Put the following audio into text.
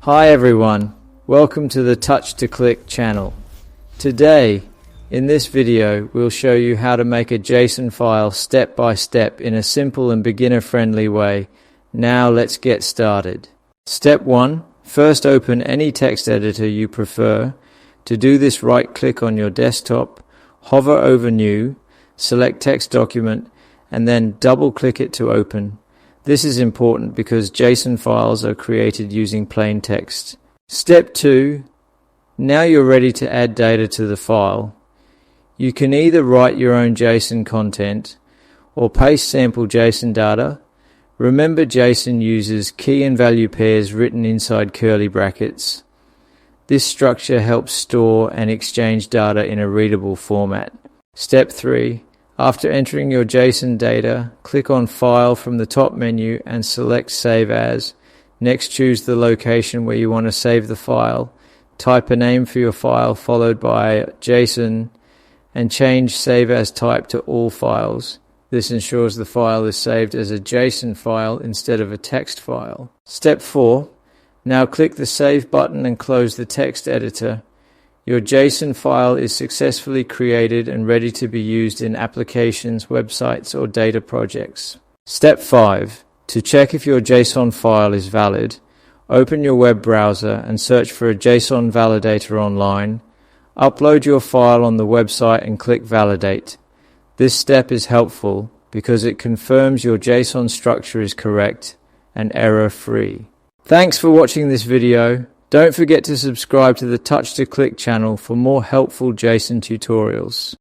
Hi everyone, welcome to the Touch to Click channel. Today, in this video, we'll show you how to make a JSON file step by step in a simple and beginner-friendly way. Now let's get started. Step 1. First open any text editor you prefer. To do this, right-click on your desktop, hover over New, select Text Document, and then double-click it to open. This is important because JSON files are created using plain text. Step 2. Now you're ready to add data to the file. You can either write your own JSON content or paste sample JSON data. Remember, JSON uses key and value pairs written inside curly brackets. This structure helps store and exchange data in a readable format. Step 3. After entering your JSON data, click on File from the top menu and select Save As. Next, choose the location where you want to save the file. Type a name for your file followed by JSON and change Save As type to All Files. This ensures the file is saved as a JSON file instead of a text file. Step 4. Now click the Save button and close the text editor. Your JSON file is successfully created and ready to be used in applications, websites, or data projects. Step 5. To check if your JSON file is valid, open your web browser and search for a JSON validator online. Upload your file on the website and click Validate. This step is helpful because it confirms your JSON structure is correct and error-free. Thanks for watching this video. Don't forget to subscribe to the Touch to Click channel for more helpful JSON tutorials.